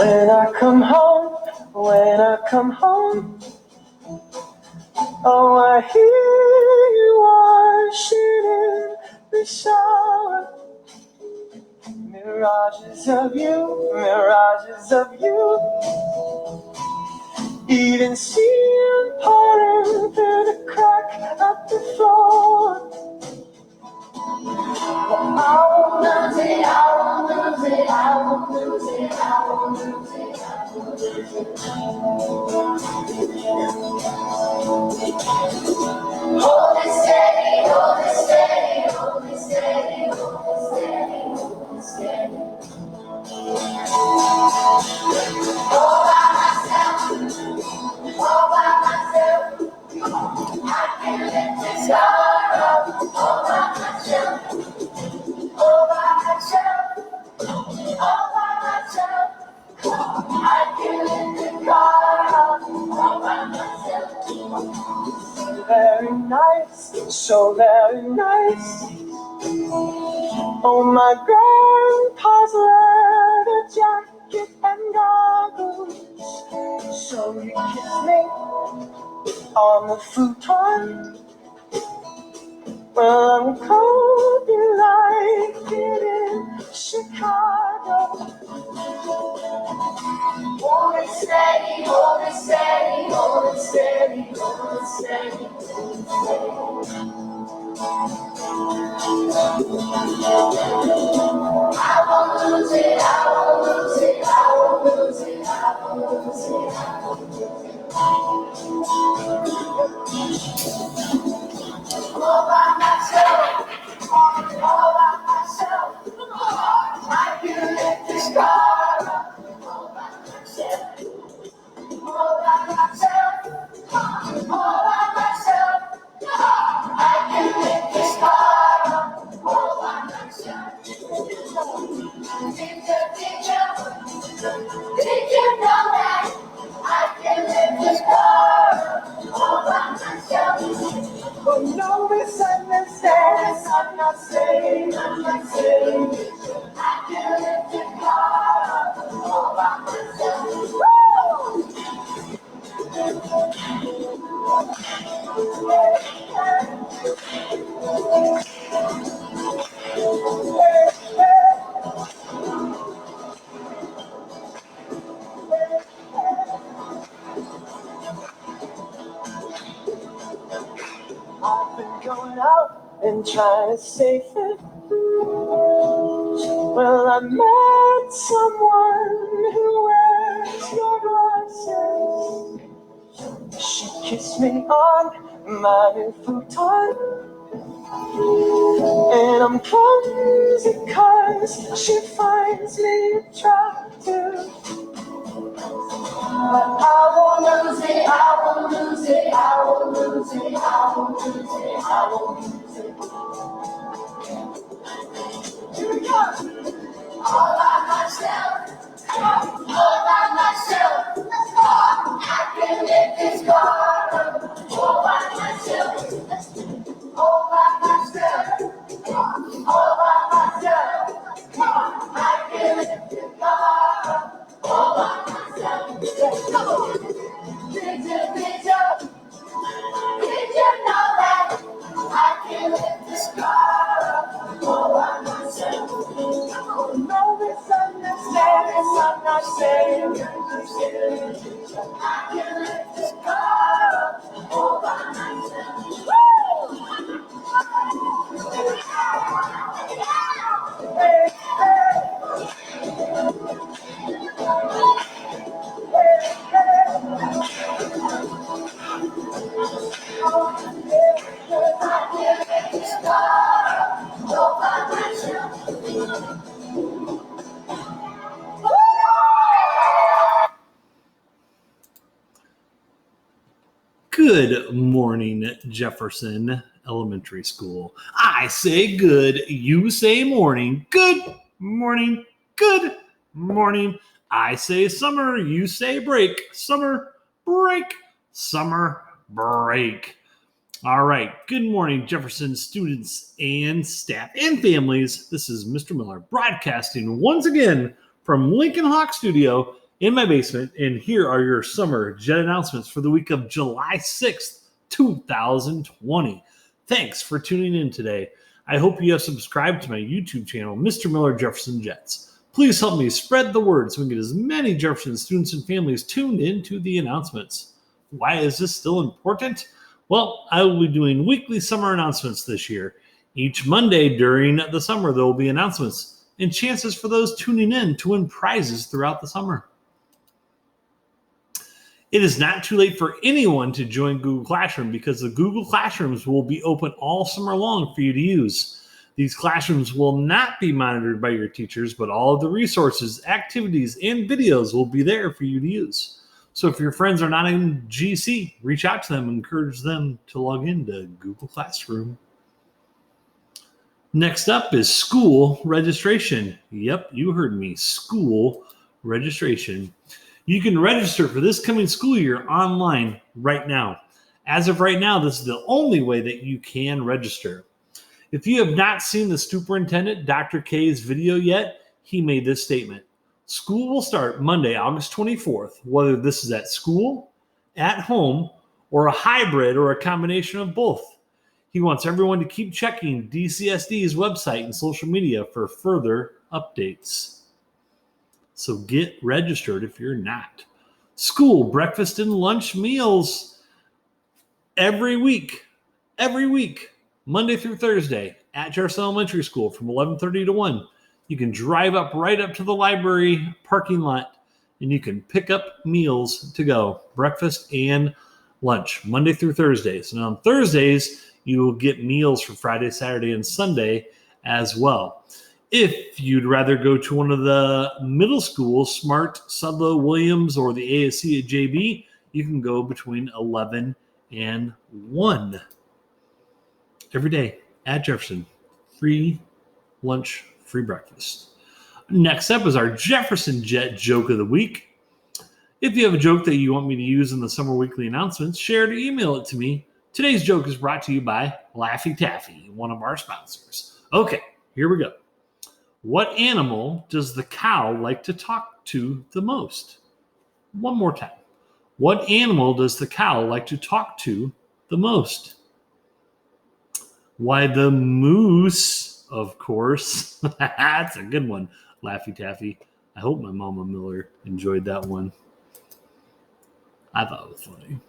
When I come home, oh, I hear you washing in the shower. Mirages of you, even seeing pouring through the crack of the floor. I won't lose it, I won't lose it, I won't lose it, I won't lose it, I won't lose it. Hold it steady, hold it steady, hold it steady, hold it steady, hold it steady. All by myself, I can lift this car up. All by myself, all by myself, all by myself. I can lift the car up. All by myself. Very nice, so very nice. Oh, my grandpa's leather jacket and goggles. So you kiss me on the futon. Well, I'm cold, you like it in Chicago. Hold it steady, hold it steady, hold it steady, hold it steady. I won't lose it, I won't lose it, I won't lose it, I won't lose it, I won't lose it. All by myself, all by myself. I can lift this car up. All by myself, all by myself, all by myself. I can lift this car up. All by myself. Did you know that I can lift this car all by myself? Oh, no misunderstanding, I'm not saying, I can lift this car all by myself. I've been going out and trying to save it. Well, I met someone who wears your glasses. She kissed me on my new futon. And I'm clumsy 'cause she finds me attractive. But I won't lose it, I won't lose it, I won't lose it, I won't lose it, I won't lose it. Here we go. All by myself, all by myself. I can lift this car up. All by myself, all by myself, all by myself. I can lift this car up. All by myself. Come on. Did you know that I can lift this car up all by myself? No misunderstanding, I'm not saying I can lift this car up all by myself. Hey, hey. Good morning, Jefferson Elementary School. I say good, you say morning. Good morning, good morning. I say summer, you say break. Summer break, summer break. All right, good morning, Jefferson students and staff and families. This is Mr. Miller broadcasting once again from Lincoln Hawk Studio in my basement, and here are your summer jet announcements for the week of July 6th, 2020. Thanks for tuning in today. I hope you have subscribed to my YouTube channel, Mr. Miller Jefferson Jets. Please help me spread the word so we can get as many Jefferson students and families tuned into the announcements. Why is this still important? Well, I will be doing weekly summer announcements this year. Each Monday during the summer, there will be announcements and chances for those tuning in to win prizes throughout the summer. It is not too late for anyone to join Google Classroom because the Google Classrooms will be open all summer long for you to use. These classrooms will not be monitored by your teachers, but all of the resources, activities, and videos will be there for you to use. So if your friends are not in GC, reach out to them and encourage them to log into Google Classroom. Next up is school registration. Yep, you heard me, school registration. You can register for this coming school year online right now. As of right now, this is the only way that you can register. If you have not seen the superintendent, Dr. K's video yet, he made this statement. School will start Monday, August 24th, whether this is at school, at home, or a hybrid or a combination of both. He wants everyone to keep checking DCSD's website and social media for further updates. So get registered if you're not. School, breakfast, and lunch meals every week, Monday through Thursday at Jefferson Elementary School from 11:30 to 1. You can drive right up to the library parking lot, and you can pick up meals to go, breakfast and lunch, Monday through Thursdays. And on Thursdays, you will get meals for Friday, Saturday, and Sunday as well. If you'd rather go to one of the middle schools, Smart, Sudlow, Williams, or the ASC at JB, you can go between 11 and 1 every day at Jefferson. Free lunch, free breakfast. Next up is our Jefferson Jet Joke of the Week. If you have a joke that you want me to use in the summer weekly announcements, share it or email it to me. Today's joke is brought to you by Laffy Taffy, one of our sponsors. Okay, here we go. What animal does the cow like to talk to the most? One more time. What animal does the cow like to talk to the most? Why, the moose, of course. That's a good one, Laffy Taffy. I hope my Mama Miller enjoyed that one. I thought it was funny.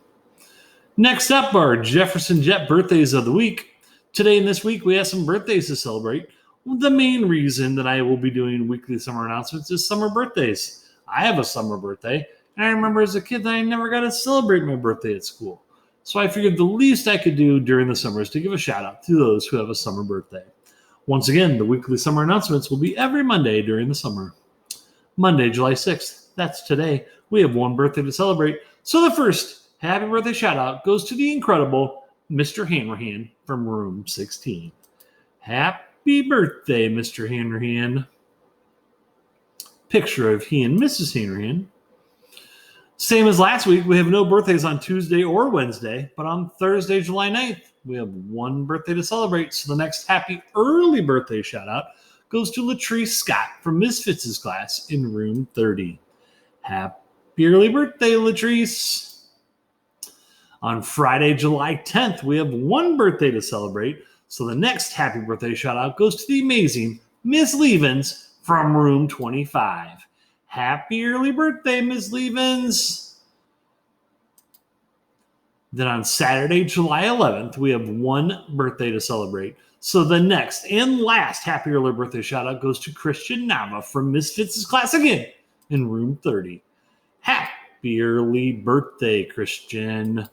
Next up are Jefferson Jet birthdays of the week. Today and this week, we have some birthdays to celebrate. The main reason that I will be doing weekly summer announcements is summer birthdays. I have a summer birthday, and I remember as a kid that I never got to celebrate my birthday at school. So I figured the least I could do during the summer is to give a shout out to those who have a summer birthday. Once again, the weekly summer announcements will be every Monday during the summer. Monday, July 6th, that's today. We have one birthday to celebrate. So the first happy birthday shout out goes to the incredible Mr. Hanrahan from room 16. Happy birthday, Mr. Hanrahan. Picture of he and Mrs. Hanrahan. Same as last week, we have no birthdays on Tuesday or Wednesday, but on Thursday, July 9th, we have one birthday to celebrate. So the next happy early birthday shout out goes to Latrice Scott from Misfits' class in room 30. Happy early birthday, Latrice. On Friday, July 10th, we have one birthday to celebrate. So the next happy birthday shout out goes to the amazing Miss Levens from room 25. Happy early birthday, Miss Levens. Then on Saturday, July 11th, we have one birthday to celebrate. So the next and last happy early birthday shout out goes to Christian Nava from Misfits' class again in room 30. Happy early birthday, Christian.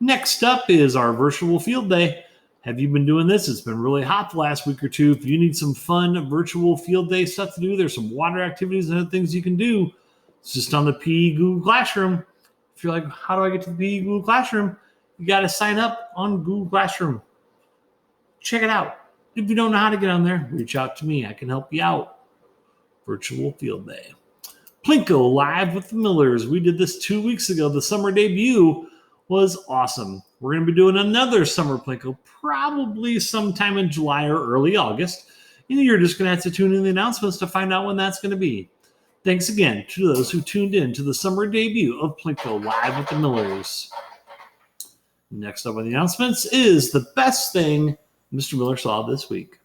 Next up is our virtual field day. Have you been doing this? It's been really hot the last week or two. If you need some fun virtual field day stuff to do, there's some water activities and other things you can do. It's just on the PE Google Classroom. If you're like, how do I get to the PE Google Classroom? You got to sign up on Google Classroom. Check it out. If you don't know how to get on there, reach out to me. I can help you out. Virtual field day. Plinko live with the Millers. We did this 2 weeks ago. The summer debut was awesome. We're going to be doing another summer Plinko probably sometime in July or early August. And you're just going to have to tune in the announcements to find out when that's going to be. Thanks again to those who tuned in to the summer debut of Plankville Live with the Millers. Next up on the announcements is the best thing Mr. Miller saw this week.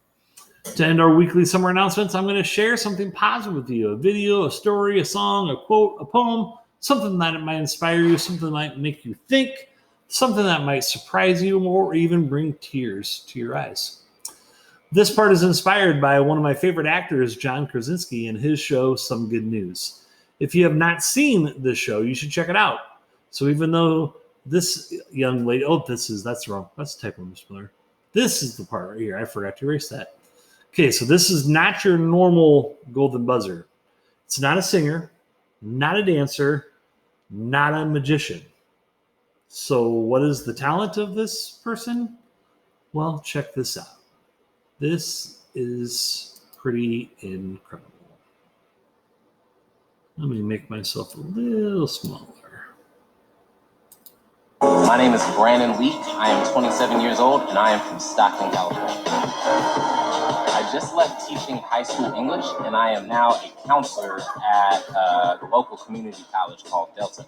To end our weekly summer announcements, I'm going to share something positive with you. A video, a story, a song, a quote, a poem, something that might inspire you, something that might make you think, something that might surprise you, or even bring tears to your eyes. This part is inspired by one of my favorite actors, John Krasinski, and his show, Some Good News. If you have not seen this show, you should check it out. So even though this young lady, that's wrong. That's the type of Mr. Miller. This is the part right here. I forgot to erase that. Okay, so this is not your normal golden buzzer. It's not a singer, not a dancer, not a magician. So what is the talent of this person? Well, check this out. This is pretty incredible. Let me make myself a little smaller. My name is Brandon Leak. I am 27 years old, and I am from Stockton, California. I just left teaching high school English, and I am now a counselor at a local community college called Delta.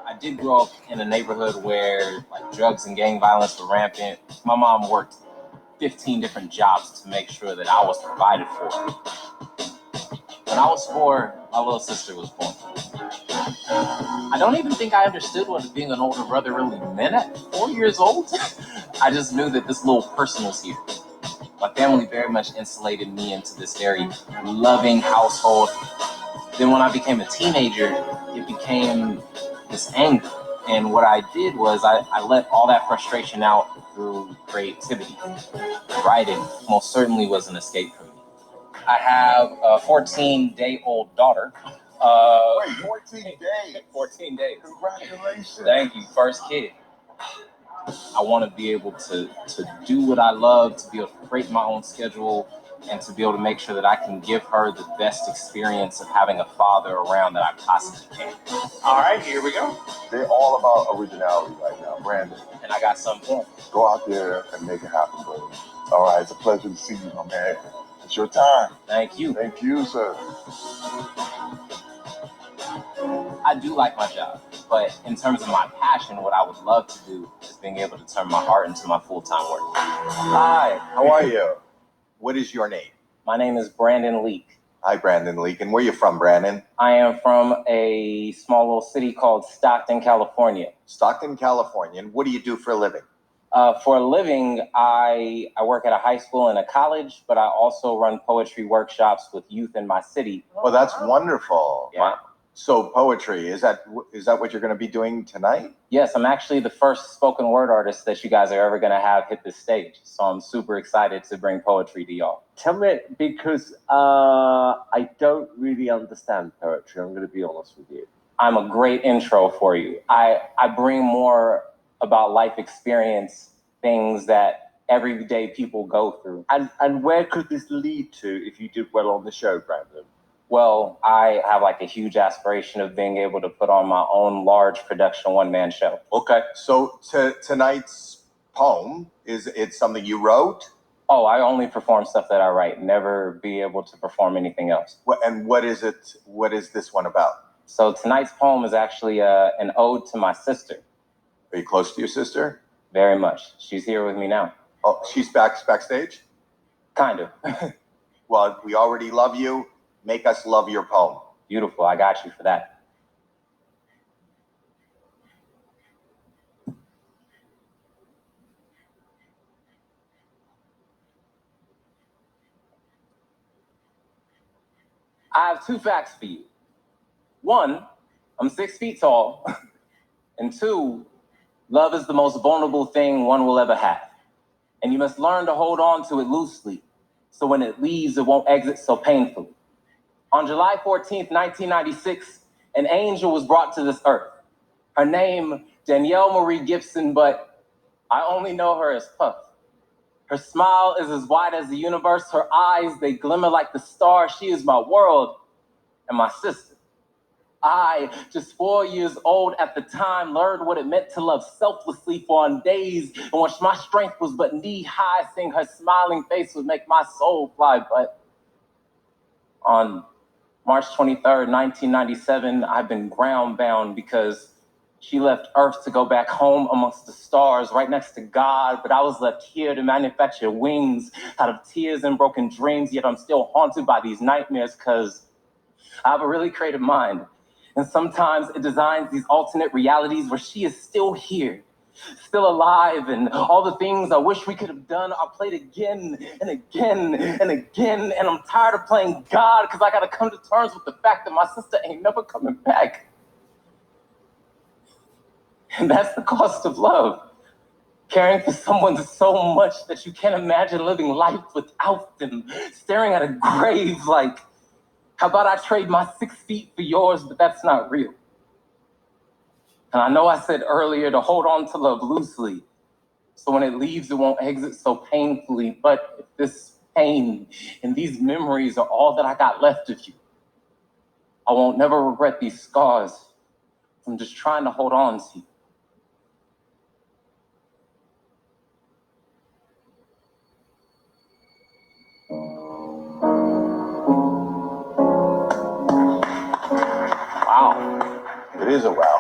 I did grow up in a neighborhood where drugs and gang violence were rampant. My mom worked 15 different jobs to make sure that I was provided for. When I was 4, my little sister was born. I don't even think I understood what being an older brother really meant at 4 years old. I just knew that this little person was here. My family very much insulated me into this very loving household. Then when I became a teenager, it became this anger. And what I did was I let all that frustration out through creativity. Writing most certainly was an escape for me. I have a 14-day-old daughter. Wait, 14 days? 14 days. Congratulations. Thank you. First kid. I want to be able to do what I love, to be able to create my own schedule, and to be able to make sure that I can give her the best experience of having a father around that I possibly can. All right, here we go. They're all about originality right now, Brandon. And I got something for him. Go out there and make it happen, brother. All right, it's a pleasure to see you, my man. It's your time. Thank you. Thank you, sir. I do like my job, but in terms of my passion, what I would love to do is being able to turn my heart into my full-time work. Hi, how are you? What is your name? My name is Brandon Leak. Hi, Brandon Leak. And where are you from, Brandon? I am from a small little city called Stockton, California. Stockton, California. And what do you do for a living? For a living, I work at a high school and a college, but I also run poetry workshops with youth in my city. Well, that's wonderful. Yeah. So poetry, is that what you're going to be doing tonight? Yes, I'm actually the first spoken word artist that you guys are ever going to have hit the stage. So I'm super excited to bring poetry to y'all. Tell me, because I don't really understand poetry, I'm going to be honest with you. I'm a great intro for you. I bring more about life experience, things that everyday people go through. And where could this lead to if you did well on the show, Brandon? Well, I have a huge aspiration of being able to put on my own large production one-man show. Okay. So tonight's poem, is it something you wrote? Oh, I only perform stuff that I write, never be able to perform anything else. And what is it? What is this one about? So tonight's poem is actually an ode to my sister. Are you close to your sister? Very much. She's here with me now. Oh, she's backstage? Kind of. Well, we already love you. Make us love your poem. Beautiful. I got you for that. I have 2 facts for you. 1, I'm 6 feet tall. And 2, love is the most vulnerable thing one will ever have. And you must learn to hold on to it loosely, so when it leaves, it won't exit so painfully. On July 14th, 1996, an angel was brought to this earth. Her name, Danielle Marie Gibson, but I only know her as Puff. Her smile is as wide as the universe. Her eyes, they glimmer like the stars. She is my world and my sister. I, just 4 years old at the time, learned what it meant to love selflessly for on days in which my strength was but knee-high. Seeing her smiling face would make my soul fly. But on March 23rd, 1997, I've been ground bound because she left Earth to go back home amongst the stars right next to God, but I was left here to manufacture wings out of tears and broken dreams, yet I'm still haunted by these nightmares because I have a really creative mind. And sometimes it designs these alternate realities where she is still here, still alive, and all the things I wish we could have done are played again and again and again. And I'm tired of playing God because I got to come to terms with the fact that my sister ain't never coming back. And that's the cost of love. Caring for someone so much that you can't imagine living life without them. Staring at a grave like, how about I trade my 6 feet for yours, but that's not real. And I know I said earlier to hold on to love loosely, so when it leaves, it won't exit so painfully. But if this pain and these memories are all that I got left of you, I won't never regret these scars from just trying to hold on to you. Wow. It is a wow.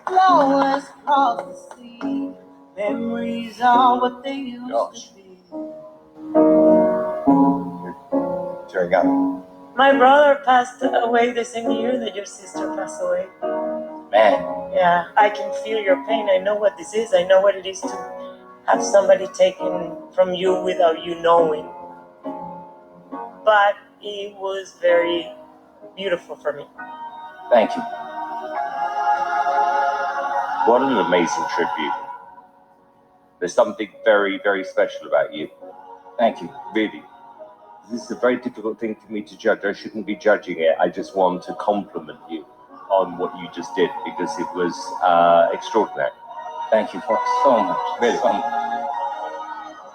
Flowers across the sea. Memories are what they used Gosh. to be. Tearing up. My brother passed away the same year that your sister passed away. Man, Yeah, I can feel your pain. I know what this is. I know what it is to have somebody taken from you without you knowing. But it was very beautiful for me. thank you. What an amazing tribute. There's something very, very special about you. Thank you. Really. This is a very difficult thing for me to judge. I shouldn't be judging it. I just want to compliment you on what you just did because it was extraordinary. Thank you for so much. Really? So much.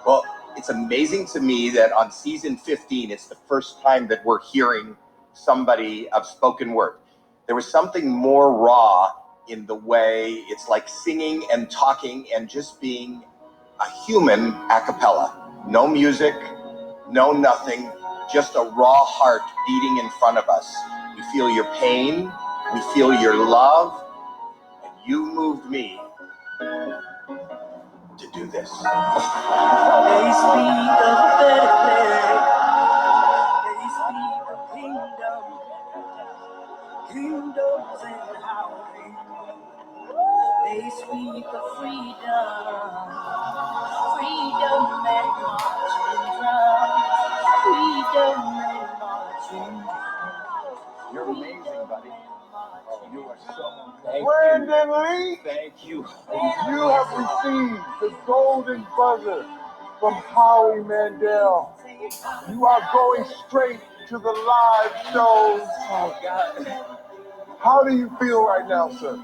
Well, it's amazing to me that on season 15, it's the first time that we're hearing somebody of spoken word. There was something more raw in the way it's like singing and talking and just being a human a cappella. No music, no nothing, just a raw heart beating in front of us. We feel your pain, we feel your love, and you moved me to do this. They speak of a better place. They speak of kingdoms and how they speak of freedom and marching drums, freedom and marching drums. You're amazing, buddy. You are so Thank Brandon you. Lee, Thank you. you have received the golden buzzer from Howie Mandel. You are going straight to the live shows. Oh, God. How do you feel right now, sir?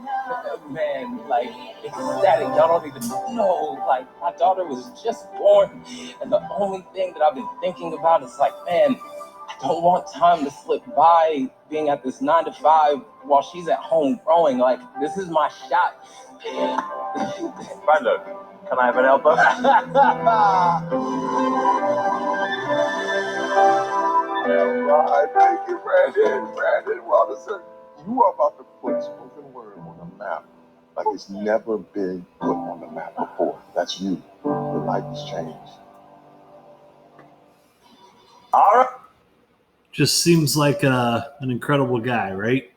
Man, like, ecstatic. Y'all don't even know. Like, my daughter was just born, and the only thing that I've been thinking about is like, man, I don't want time to slip by being at this 9 to 5 while she's at home growing. Like, this is my shot. Brando, can I have an elbow? All right, thank you, Brandon. Brandon Walterson, you are about to put spoken word on the map like it's never been put on the map before. That's you. Your life has changed. All right. Just seems like an incredible guy, right?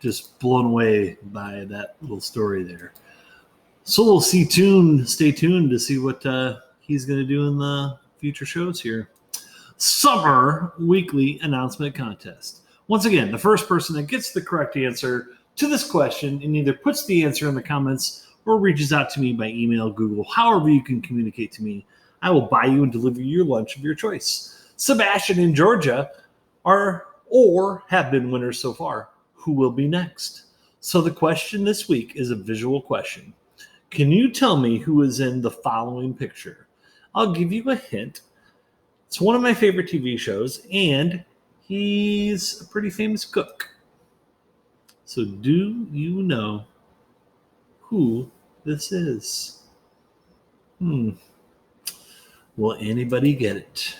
Just blown away by that little story there. So we'll stay tuned to see what he's going to do in the future shows here. Summer Weekly Announcement Contest. Once again, the first person that gets the correct answer to this question and either puts the answer in the comments or reaches out to me by email, Google, however you can communicate to me, I will buy you and deliver your lunch of your choice. Sebastian and Georgia are or have been winners so far. Who will be next? So the question this week is a visual question. Can you tell me who is in the following picture? I'll give you a hint. It's one of my favorite TV shows, and he's a pretty famous cook. So do you know who this is? Will anybody get it?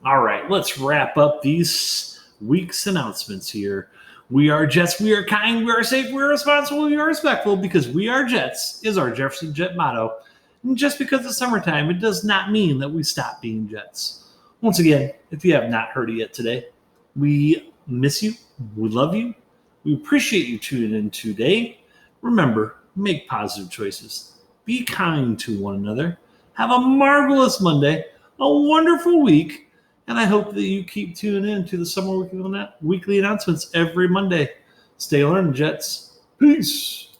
All right, let's wrap up these week's announcements here. We are Jets, we are kind, we are safe, we are responsible, we are respectful because we are Jets is our Jefferson Jet motto. And just because it's summertime, it does not mean that we stop being Jets. Once again, if you have not heard it yet today, we miss you, we love you, we appreciate you tuning in today. Remember, make positive choices, be kind to one another, have a marvelous Monday, a wonderful week, and I hope that you keep tuning in to the Summer Weekly announcements every Monday. Stay learning, Jets. Peace.